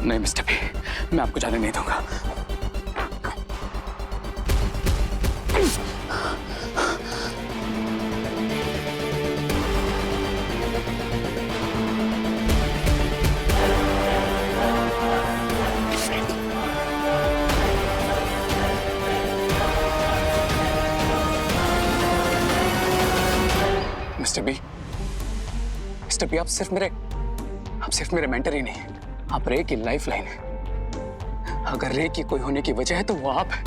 नहीं mister B, मैं आपको जाने नहीं दूंगा। मिस्टर बी, आप सिर्फ मेरे मेंटर ही नहीं हैं, आप रे की लाइफ लाइन है। अगर रे की कोई होने की वजह है तो वो आप है।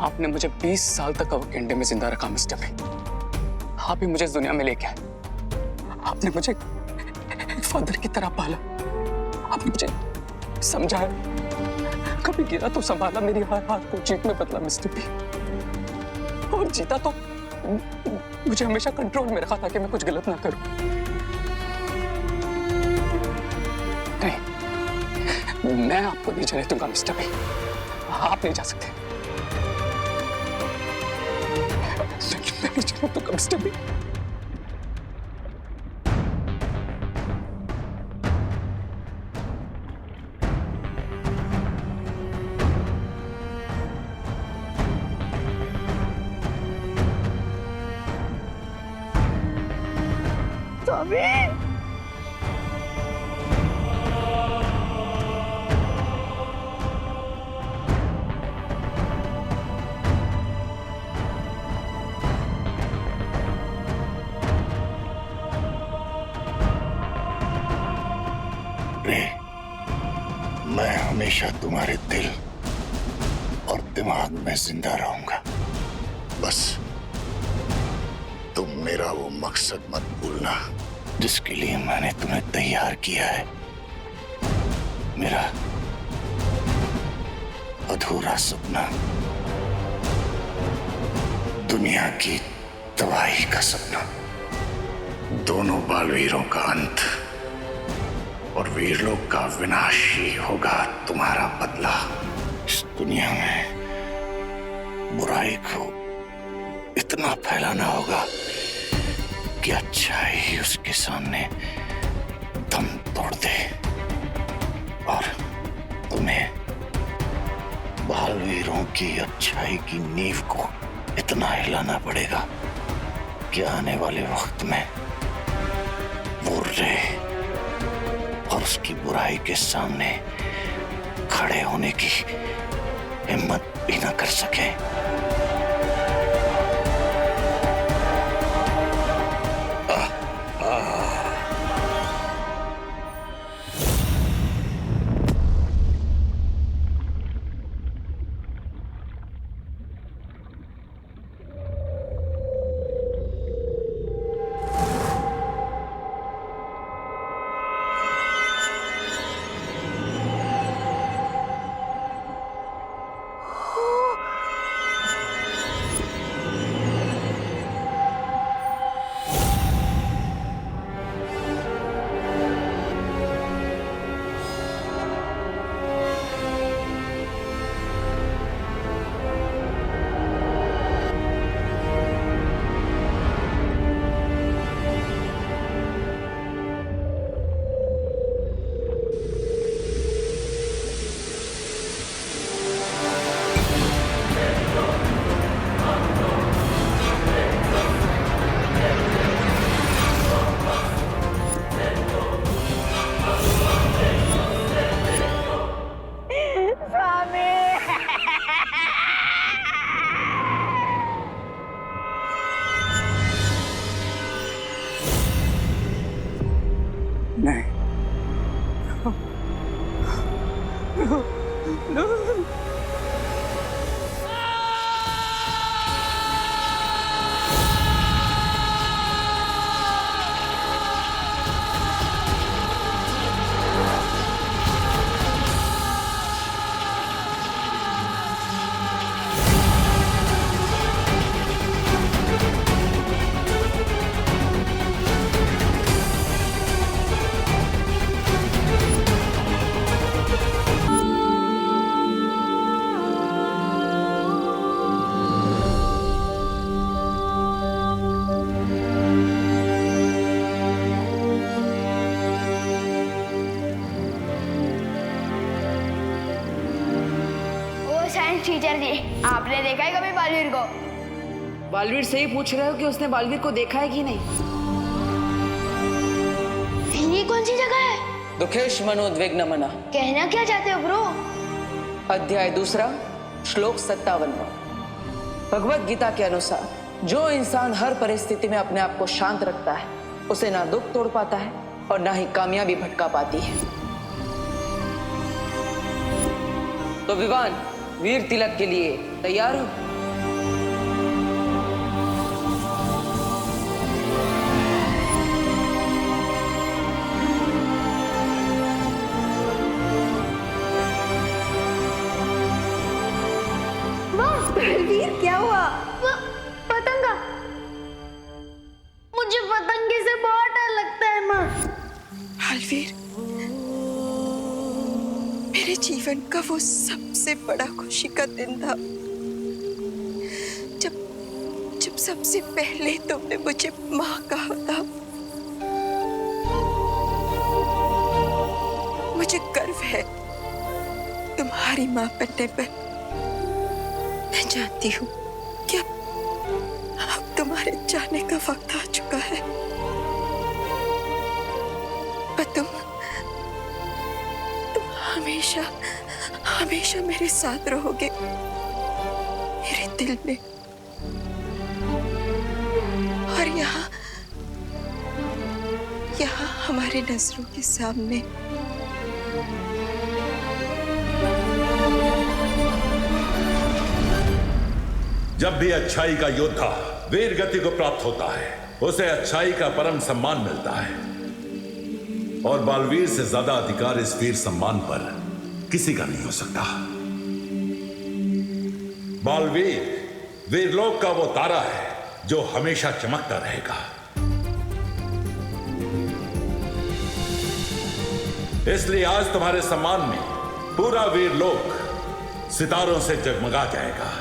आपने मुझे 20 साल तक अवकेंडे में जिंदा रखा मिस्टर बी। आप ही मुझे इस दुनिया में लेके आए। आपने मुझे एक फादर की तरह पाला। आपने मुझे समझाया, कभी गिरा तो संभाला, मेरी हर हार को जीत में बदला मिस्टर बी। और जीता तो मुझे हमेशा कंट्रोल में रखा ताकि मैं कुछ गलत ना करूं। नहीं, मैं आपको नहीं जाने दूंगा मिस्टर बी। आप नहीं जा सकते। लेकिन मैं नहीं जाने दूंगा मिस्टर बी। रे, मैं हमेशा तुम्हारे दिल और दिमाग में जिंदा रहूंगा। बस तुम मेरा वो मकसद मत भूलना जिसके लिए मैंने तुम्हें तैयार किया है। मेरा अधूरा सपना, दुनिया की तबाही का सपना, दोनों बालवीरों का अंत और वीरलोक का विनाश ही होगा तुम्हारा बदला। इस दुनिया में बुराई को इतना फैलाना होगा कि अच्छाई ही उसके सामने दम तोड़ दे। और तुम्हें बालवीरों की अच्छाई की नींव को इतना हिलाना पड़ेगा कि आने वाले वक्त में वो रे और उसकी बुराई के सामने खड़े होने की हिम्मत भी ना कर सके। टीचर जी, आपने देखा है कभी बालवीर को? बालवीर से ही पूछ रहे हो कि उसने बालवीर को देखा है कि नहीं? ये कौन सी जगह है? दुखेश मनोद्विग्न मना। कहना क्या चाहते हो ब्रो? अध्याय 2 श्लोक 57। भगवत गीता के अनुसार जो इंसान हर परिस्थिति में अपने आप को शांत रखता है उसे ना दुख तोड़ पाता है और ना ही कामयाबी भटका पाती है। तो विवान, वीर तिलक के लिए तैयार हो? वीर, क्या हुआ? पतंगा। मुझे पतंगे से बहुत डर लगता है माँ। बालवीर, मेरे जीवन का वो सबसे बड़ा खुशी का दिन था जब जब सबसे पहले तुमने मुझे माँ कहा था। मुझे गर्व है तुम्हारी माँ बनने पर। मैं जानती हूँ कि अब तुम्हारे जाने का वक्त आ चुका है, पर तुम हमेशा हमेशा मेरे साथ रहोगे, मेरे दिल में। और यहाँ हमारे नजरों के सामने। जब भी अच्छाई का योद्धा वीर गति को प्राप्त होता है उसे अच्छाई का परम सम्मान मिलता है, और बालवीर से ज्यादा अधिकार इस वीर सम्मान पर किसी का नहीं हो सकता। बालवीर वीरलोक का वो तारा है जो हमेशा चमकता रहेगा। इसलिए आज तुम्हारे सम्मान में पूरा वीरलोक सितारों से जगमगा जाएगा।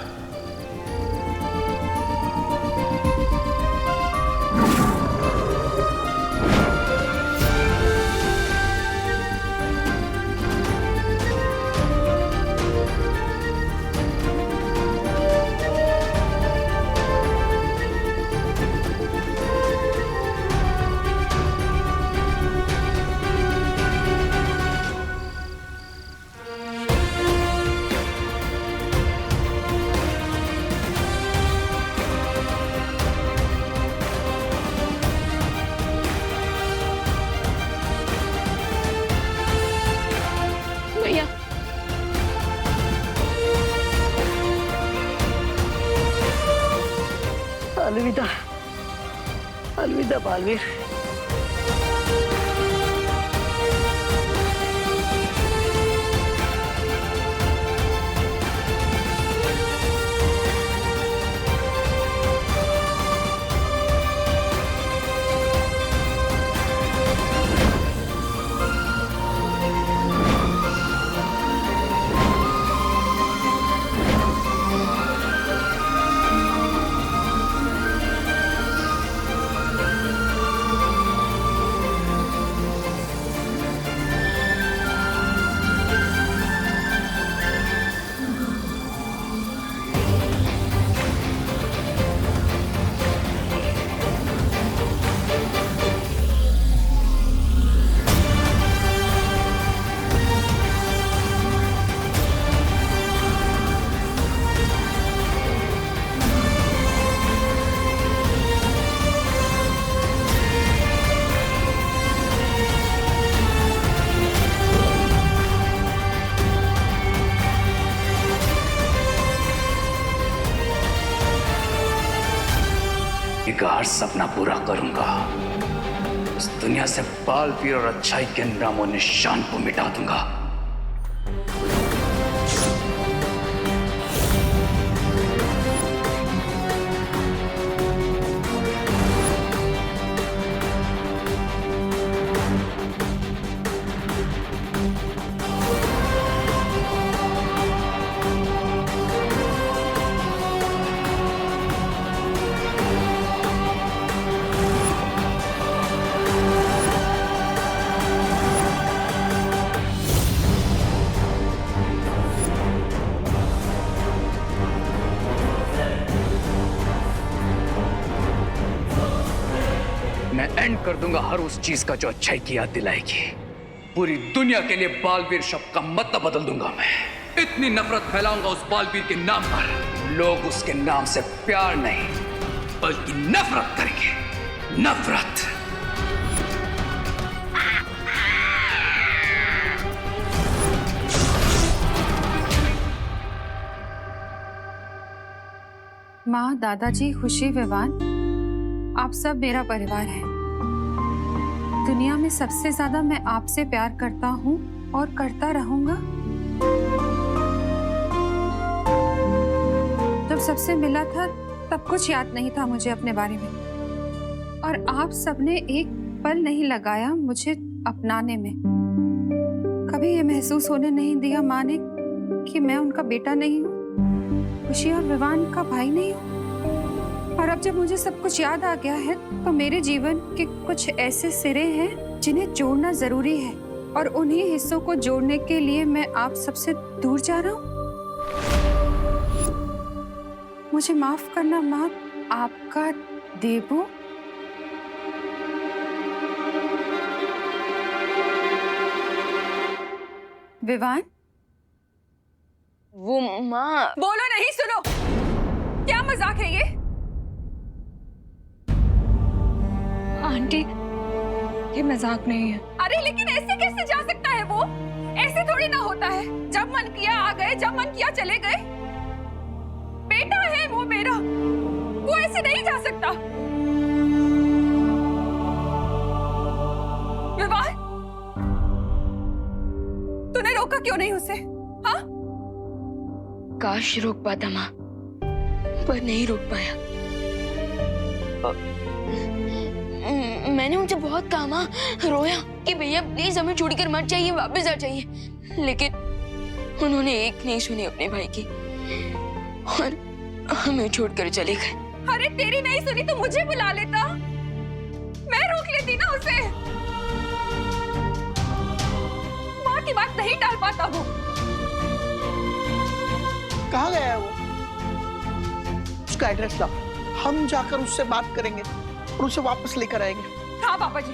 अलविदा, अलविदा बालवीर। एक हर सपना पूरा करूंगा। इस दुनिया से बालवीर और अच्छाई के नामो निशान को मिटा दूंगा। कर दूंगा हर उस चीज का जो अच्छाई की याद दिलाएगी। पूरी दुनिया के लिए बालवीर शब्द का मतलब बदल दूंगा मैं। इतनी नफरत फैलाऊंगा उस बालवीर के नाम पर, लोग उसके नाम से प्यार नहीं बल्कि नफरत करेंगे। नफरत। माँ, दादाजी, खुशी, विवान, आप सब मेरा परिवार है। दुनिया में सबसे ज्यादा मैं आपसे प्यार करता हूँ और करता रहूंगा। जब सबसे मिला था तब कुछ याद नहीं था मुझे अपने बारे में, और आप सबने एक पल नहीं लगाया मुझे अपनाने में। कभी ये महसूस होने नहीं दिया माँ ने कि मैं उनका बेटा नहीं हूँ, खुशी और विवान का भाई नहीं हूँ। और अब जब मुझे सब कुछ याद आ गया है तो मेरे जीवन के कुछ ऐसे सिरे हैं जिन्हें जोड़ना जरूरी है, और उन्हीं हिस्सों को जोड़ने के लिए मैं आप सबसे दूर जा रहा हूँ। मुझे माफ करना माँ, आपका देबू। विवान, वो माँ। बोलो नहीं, सुनो। क्या मजाक है ये? आंटी, ये मजाक नहीं है। अरे लेकिन ऐसे कैसे जा सकता है वो? ऐसे थोड़ी ना होता है। जब मन किया आ गए, जब मन किया चले गए। बेटा है वो मेरा, वो ऐसे नहीं जा सकता। विवाह, तूने रोका क्यों नहीं उसे? हाँ? काश रोक पाता माँ, पर नहीं रोक पाया। मैंने उनसे बहुत कहा माँ, रोया कि भैया प्लीज हमें छोड़कर मत जाइए, वापस आ जाइए, लेकिन उन्होंने एक नहीं सुनी अपने भाई की और हमें छोड़कर चले गए। अरे तेरी नहीं सुनी तो मुझे बुला लेता, मैं रोक लेती ना उसे। माँ की बात नहीं टाल पाता वो। कहाँ गया है वो? उसका एड्रेस लाओ, हम जाकर उससे बात करेंगे और उसे वापस लेकर आएंगे। हाँ पापा जी,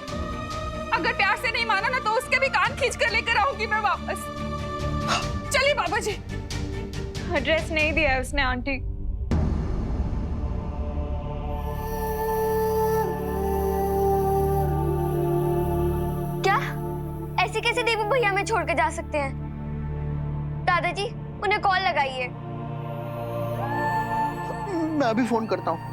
अगर प्यार से नहीं माना ना तो उसके भी कान खींच कर लेकर आऊंगी मैं वापस। चलिए पापा जी। एड्रेस नहीं दिया है उसने आंटी। क्या? ऐसे कैसे देवी भैया हमें छोड़ के जा सकते हैं? दादाजी, उन्हें कॉल लगाइए। मैं अभी फोन करता हूँ।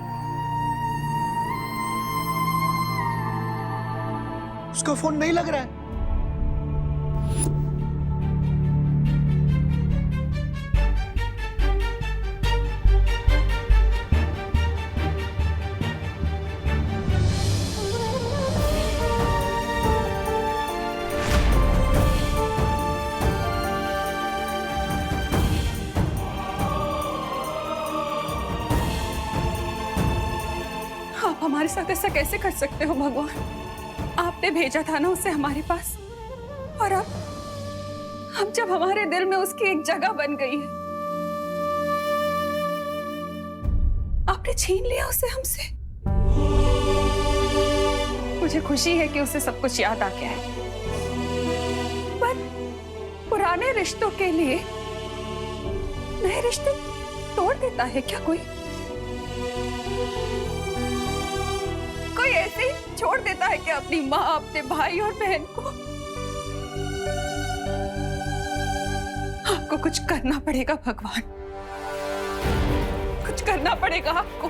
उसका फोन नहीं लग रहा है। आप हमारे साथ ऐसा कैसे कर सकते हो भगवान? आपने भेजा था ना उसे हमारे पास, और अब जब हमारे दिल में उसकी एक जगह बन गई है, आपने छीन लिया उसे हमसे। मुझे खुशी है कि उसे सब कुछ याद आ गया है, पर पुराने रिश्तों के लिए नए रिश्ते तोड़ देता है क्या कोई? कोई ऐसे ही छोड़ देता है कि अपनी माँ, अपने भाई और बहन को? आपको कुछ करना पड़ेगा भगवान, कुछ करना पड़ेगा आपको।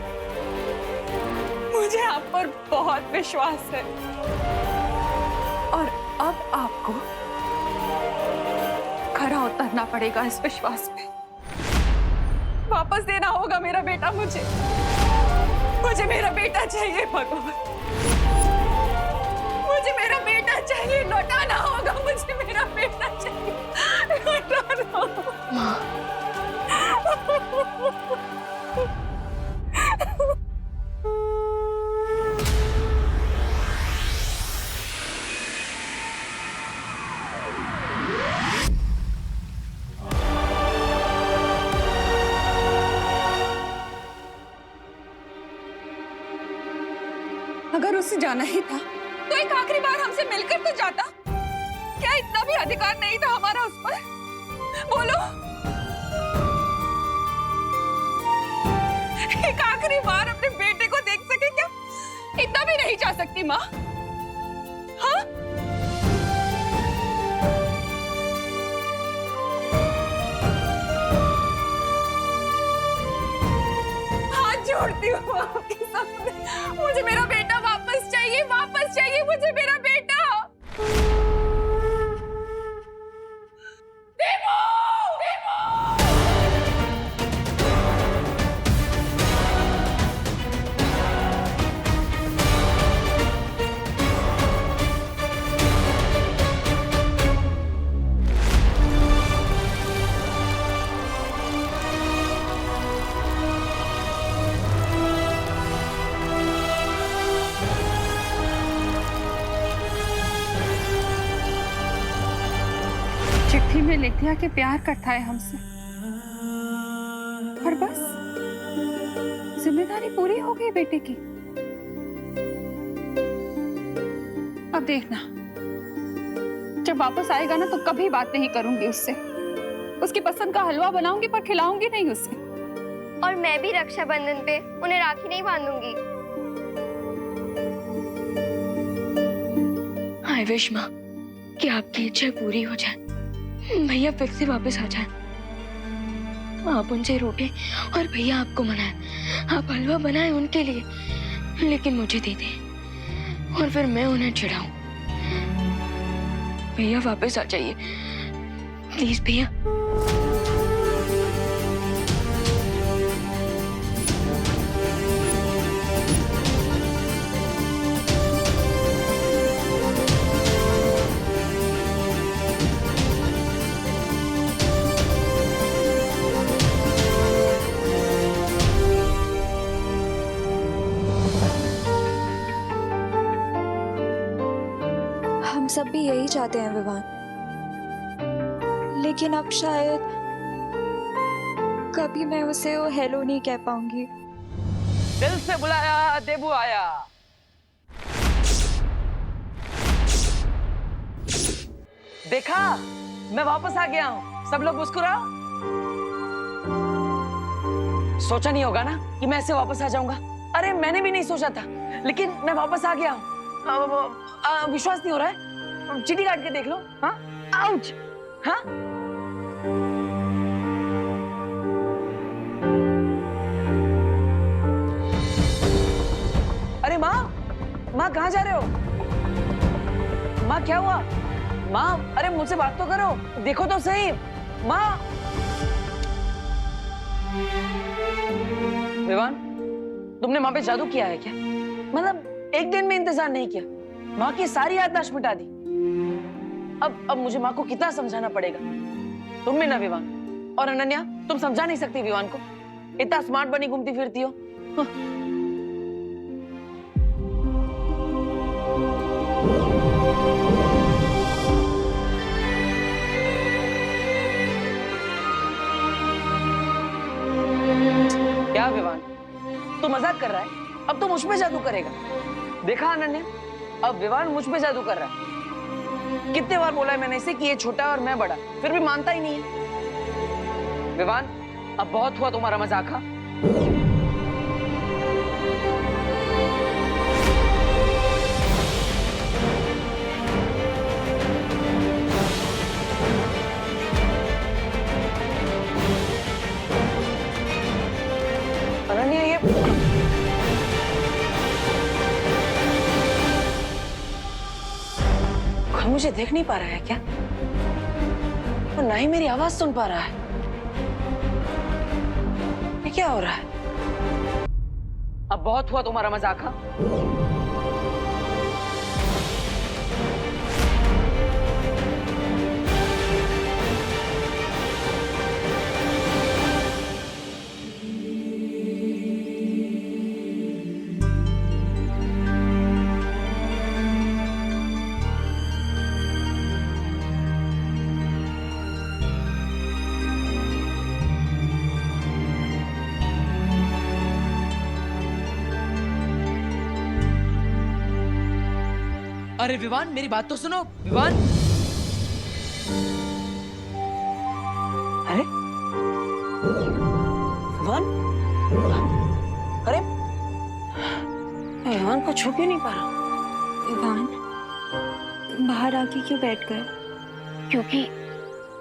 मुझे आप पर बहुत विश्वास है, और अब आपको खरा उतरना पड़ेगा इस विश्वास पे। वापस देना होगा मेरा बेटा मुझे। मुझे मेरा बेटा चाहिए भगवान, मुझे मेरा बेटा चाहिए, लौटाना होगा मुझे मेरा बेटा चाहिए, लौटाना होगा। अगर उसे जाना ही था एक आखिरी बार हमसे मिलकर तो जाता। क्या इतना भी अधिकार नहीं था हमारा उस पर? बोलो, एक आखिरी बार अपने बेटे को देख सके क्या? इतना भी नहीं जा सकती माँ? हाँ? हाथ जोड़ती हूँ आपके सामने, मुझे मेरा बेटा वापस चाहिए, वापस चाहिए मुझे मेरा बेटा। देवो! चिट्ठी में लिख दिया कि प्यार करता है हमसे, और बस जिम्मेदारी पूरी हो गई बेटे की। अब देखना, जब वापस आएगा ना तो कभी बात नहीं करूंगी उससे। उसकी पसंद का हलवा बनाऊंगी पर खिलाऊंगी नहीं उसे। और मैं भी रक्षाबंधन पे उन्हें राखी नहीं बांधूंगी। आई विश माँ कि आपकी इच्छा पूरी हो जाए, भैया फिर से वापस आ जाए। आप उनसे रूठे और भैया आपको मनाए। आप हलवा बनाए उनके लिए, लेकिन मुझे दे दें और फिर मैं उन्हें चिढ़ाऊं। भैया वापस आ जाइए प्लीज भैया। हम सब भी यही चाहते हैं विवान, लेकिन अब शायद कभी मैं उसे वो हेलो नहीं कह पाऊंगी। दिल से बुलाया देबू आया। देखा, मैं वापस आ गया हूँ। सब लोग मुस्कुराओ। सोचा नहीं होगा ना कि मैं ऐसे वापस आ जाऊंगा। अरे मैंने भी नहीं सोचा था, लेकिन मैं वापस आ गया हूँ। विश्वास नहीं हो रहा है? चिट्ठी काट के देख लो। हाँ, आउच। हाँ, अरे माँ, माँ कहाँ जा रहे हो? माँ क्या हुआ? माँ, अरे मुझसे बात तो करो, देखो तो सही। माँ, विवान, तुमने माँ पे जादू किया है क्या? मतलब एक दिन में इंतजार नहीं किया, माँ की सारी याददाश्त मिटा दी। अब मुझे माँ को कितना समझाना पड़ेगा। तुम भी ना विवान, और अनन्या, तुम समझा नहीं सकती विवान को। इतना स्मार्ट बनी घूमती फिरती हो। क्या विवान, तू मजाक कर रहा है? अब तो मुझ पे जादू करेगा। देखा अनन्या, अब विवान मुझ पे जादू कर रहा है। कितने बार बोला है मैंने इसे कि ये छोटा और मैं बड़ा, फिर भी मानता ही नहीं है। विवान, अब बहुत हुआ तुम्हारा मजाक। हाँ, अनन्या, ये मुझे देख नहीं पा रहा है क्या? और ना ही मेरी आवाज सुन पा रहा है। ये क्या हो रहा है? अब बहुत हुआ तुम्हारा मजाक। हाँ, अरे विवान, मेरी बात तो सुनो। विवान, अरे विवान, अरे विवान को छू क्यों नहीं पा रहा? विवान, तुम बाहर आके क्यों बैठ गए? क्योंकि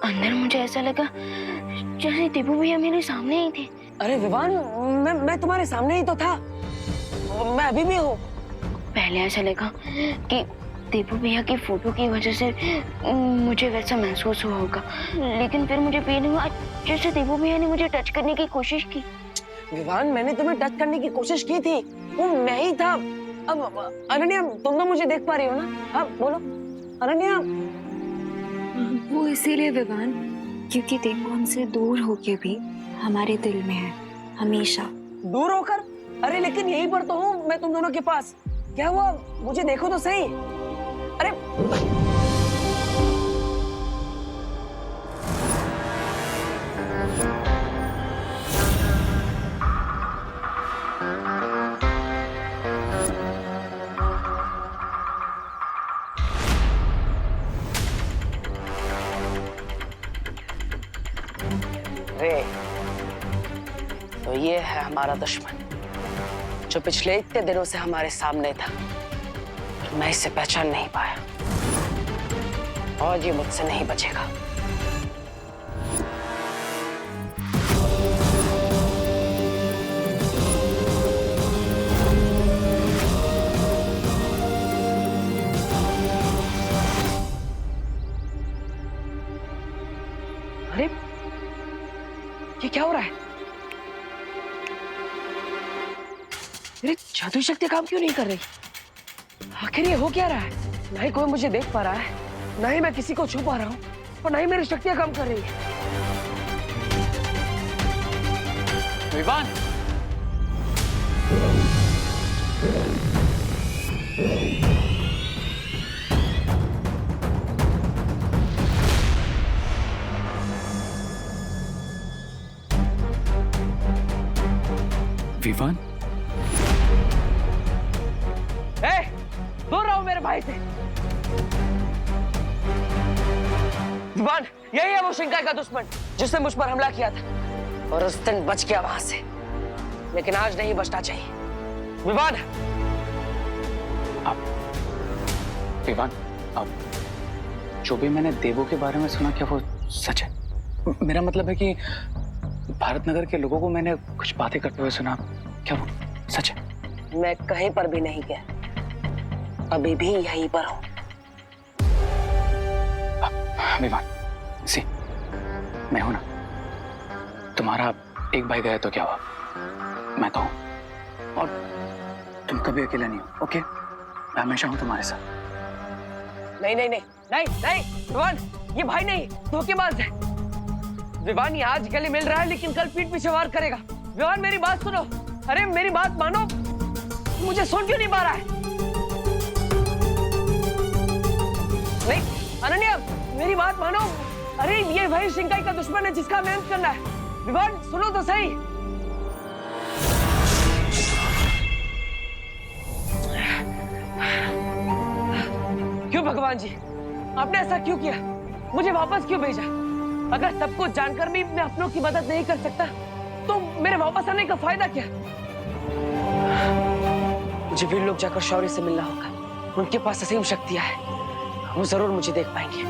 अंदर मुझे ऐसा लगा जैसे दीपू भैया मेरे सामने ही थे। अरे विवान, मैं तुम्हारे सामने ही तो था, मैं अभी भी हूँ। पहले ऐसा लगा कि दीपू भैया की फोटो की वजह से मुझे वैसा महसूस हुआ होगा, लेकिन फिर मुझे फील हुआ जैसे दीपू भैया ने मुझे टच करने की कोशिश की। विवान, मैंने तुम्हें टच करने की कोशिश की थी, वो मैं ही था। अब अनन्या, तुम तो मुझे देख पा रही हो ना? हाँ बोलो अनन्या। वो इसीलिए विवान, क्योंकि देखो हमसे दूर होके भी हमारे दिल में है हमेशा। दूर होकर? अरे लेकिन यहीं पर तो हूँ मैं तुम दोनों के पास। क्या हुआ, मुझे देखो तो सही। अरे रे, तो ये है हमारा दुश्मन जो पिछले इतने दिनों से हमारे सामने था, और मैं इसे पहचान नहीं पाया, और ये मुझसे नहीं बचेगा। अरे ये क्या हो रहा है? मेरी जादुई शक्ति काम क्यों नहीं कर रही? आखिर ये हो क्या रहा है? ना ही कोई मुझे देख पा रहा है, ना ही मैं किसी को छू पा रहा हूँ, और ना ही मेरी शक्तियां काम कर रही है। विवान, विवान, दूर रहो मेरे भाई से। विवान, यही है वो शिंकाई का दुश्मन जिसने मुझ पर हमला किया था, और उस दिन बच गया वहां से, लेकिन आज नहीं बचना चाहिए। विवान, विवान, अब जो भी मैंने देवों के बारे में सुना, क्या वो सच है? मेरा मतलब है कि भारत नगर के लोगों को मैंने कुछ बातें करते हुए सुना, क्या वो सच है? मैं कहीं पर भी नहीं गया, अभी भी यहीं पर हूं। विवान, सी, मैं हूं ना। तुम्हारा एक भाई गया तो क्या हुआ, मैं तो हूं, और तुम कभी अकेला नहीं हो। ओके, मैं हमेशा हूं तुम्हारे साथ। नहीं नहीं नहीं नहीं नहीं विवान, ये भाई नहीं, धोखेबाज है। विवान, ये आज गले मिल रहा है, लेकिन कल पीठ पीछे वार करेगा। विवान, मेरी बात सुनो। अरे मेरी बात मानो, मुझे सुन क्यों नहीं पा रहा है? नहीं अनन्या, मेरी बात मानो। अरे ये वही शिंकाई का दुश्मन है जिसका हमें अंत करना है। विवान, सुनो तो सही। क्यों भगवान जी, आपने ऐसा क्यों किया? मुझे वापस क्यों भेजा? अगर सब कुछ जानकर भी मैं अपनों की मदद नहीं कर सकता, तो मेरे वापस आने का फायदा क्या? मुझे वीर लोग जाकर शौर्य से मिलना होगा। उनके पास असीम शक्तियां हैं, वो जरूर मुझे देख पाएंगे।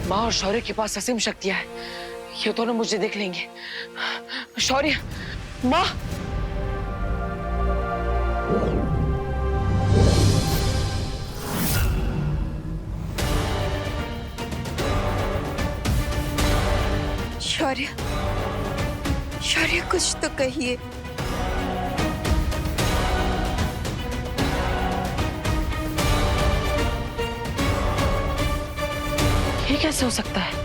माँ और शौर्य के पास असीम शक्तियां हैं, ये दोनों मुझे देख लेंगे। शौर्य, माँ, शौर्य, शौर्य कुछ तो कहिए। ये कैसे हो सकता है?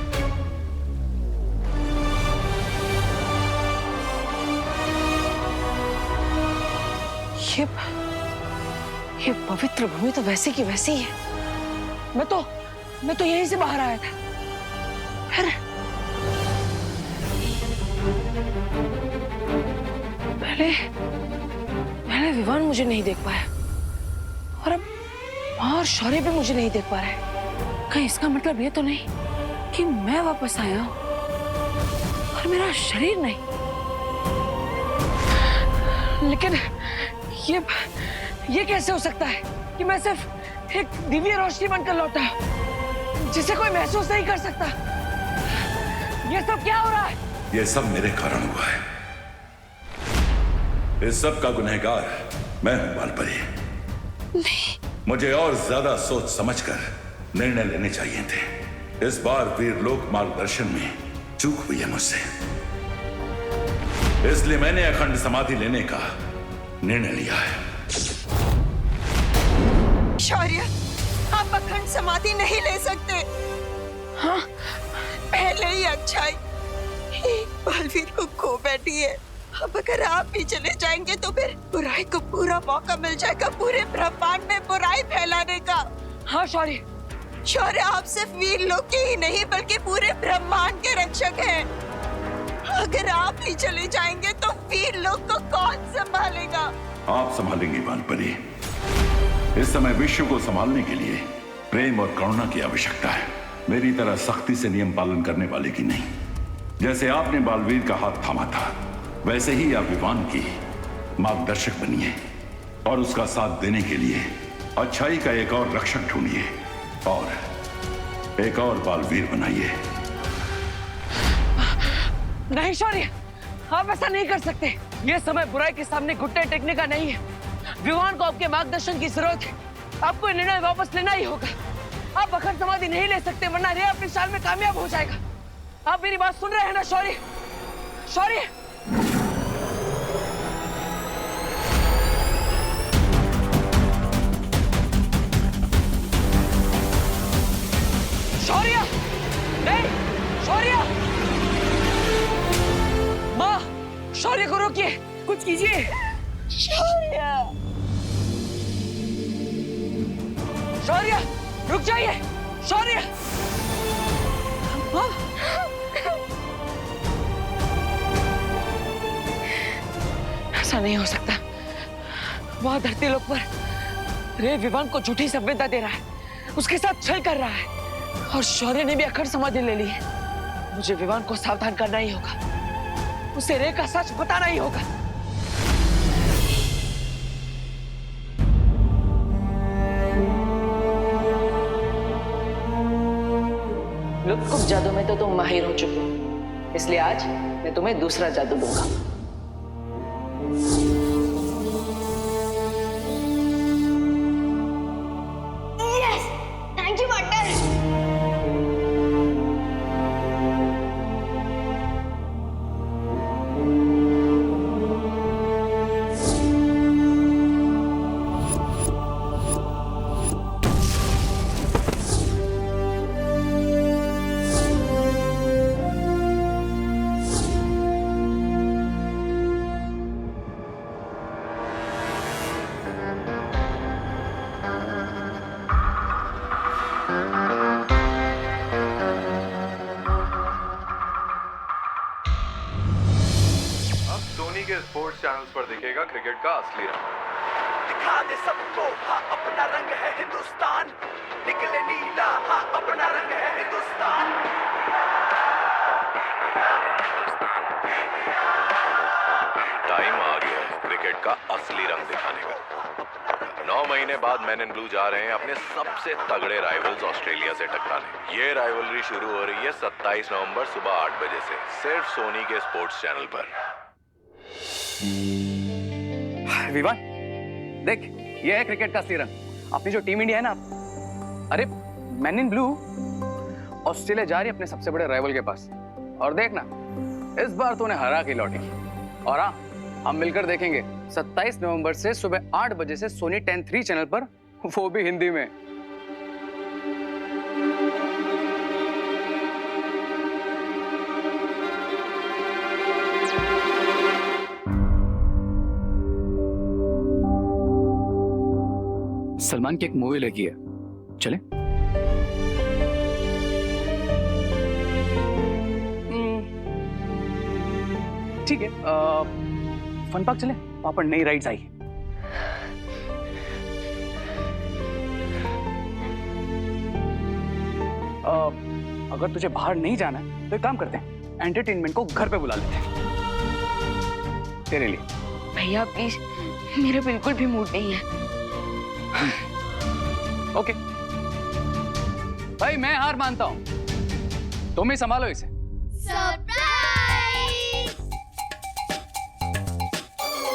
ये पवित्र भूमि तो वैसी की वैसी ही है। मैं तो यहीं से बाहर आया था। फिर पहले विवान मुझे नहीं देख पाया और अब और शौर्य भी मुझे नहीं देख पा रहा है। कहीं इसका मतलब ये तो नहीं कि मैं वापस आया हूं और मेरा शरीर नहीं। लेकिन ये कैसे हो सकता है कि मैं सिर्फ एक दिव्य रोशनी बनकर लौटा जिसे कोई महसूस नहीं कर सकता। ये सब क्या हो रहा है? ये सब मेरे कारण हुआ है। इस सब का गुनहगार मैं हूं बालपरी। मुझे और ज्यादा सोच समझकर निर्णय लेने चाहिए थे। इस बार वीरलोक मार्गदर्शन में चूक हुई है मुझसे, इसलिए मैंने अखंड समाधि लेने का निर्णय लिया है। शौर्य, आप अखंड समाधि नहीं ले सकते। हाँ, पहले ही अच्छाई बलवीर को खो बैठी है। अब अगर आप भी चले जाएंगे तो फिर बुराई को पूरा मौका मिल जाएगा पूरे ब्रह्मांड में बुराई फैलाने का। हाँ शौर्य, शौर्य आप सिर्फ वीरलोक के ही नहीं बल्कि पूरे ब्रह्मांड के रक्षक हैं। अगर आप ही चले जाएंगे तो वीरलोक को कौन संभालेगा? आप संभालेंगी बालपरी। इस समय विश्व को संभालने के लिए प्रेम और करुणा की आवश्यकता है, मेरी तरह सख्ती से नियम पालन करने वाले की नहीं। जैसे आपने बालवीर का हाथ थामा था, वैसे ही आप विवान की मार्गदर्शक बनिए और उसका साथ देने के लिए अच्छाई का एक और रक्षक ढूंढिए और एक और बालवीर बनाइए। नहीं शौर्य, आप ऐसा नहीं कर सकते। यह समय बुराई के सामने घुटने टेकने का नहीं है। विवान को आपके मार्गदर्शन की जरूरत है। आपको निर्णय वापस लेना ही होगा। आप अखंड समाधि नहीं ले सकते वरना रे अपनी चाल में कामयाब हो जाएगा। आप मेरी बात सुन रहे हैं ना शौर्य? शौर्य, शौर्य, नहीं शौर्य, माँ, शौर्य को रोकिए, कुछ कीजिए। शौर्य, शौर्य, रुक जाइए। शौर्य, माँ, ऐसा नहीं हो सकता। वहां धरती लोक पर रे विवान को झूठी संवेदना दे रहा है, उसके साथ छल कर रहा है और शौर्य ने भी अखंड समाधि ले ली है। मुझे विवान को सावधान करना ही होगा, उसे रे का सच बताना ही होगा। लुत्फ जादू में तो तुम माहिर हो चुके हो, इसलिए आज मैं तुम्हें दूसरा जादू दूंगा। Thank you partner. Sports channels पर दिखेगा क्रिकेट का असली रंग। दिखा दे सबको हाँ अपना रंग है हिंदुस्तान, निकले नीला हाँ अपना रंग है हिंदुस्तान। टाइम आ गया है क्रिकेट का असली रंग दिखाने का। 9 महीने बाद मैन इन ब्लू जा रहे हैं अपने सबसे तगड़े राइवल्स ऑस्ट्रेलिया से टकराने। ये राइवलरी शुरू हो रही है 27 नवंबर सुबह 8 बजे से सिर्फ सोनी के स्पोर्ट्स चैनल पर। विवान, देख, ये है क्रिकेट का असली रंग। अपनी जो टीम इंडिया है ना, अरे मैन इन ब्लू ऑस्ट्रेलिया जा रही है अपने सबसे बड़े राइवल के पास। और देखना, इस बार तो उन्हें हरा के लौटेगी। और हाँ, हम मिलकर देखेंगे 27 नवंबर से सुबह 8 बजे से सोनी 10-3 चैनल पर, वो भी हिंदी में। सलमान की एक मूवी लगी है, चले? ठीक है, फन पार्क चले, वहां पर नई राइड्स आई। अगर तुझे बाहर नहीं जाना है तो एक काम करते हैं, एंटरटेनमेंट को घर पे बुला लेते हैं तेरे लिए। भैया प्लीज, मेरा बिल्कुल भी मूड नहीं है। ओके भाई, मैं हार मानता हूं, तुम ही संभालो इसे। सब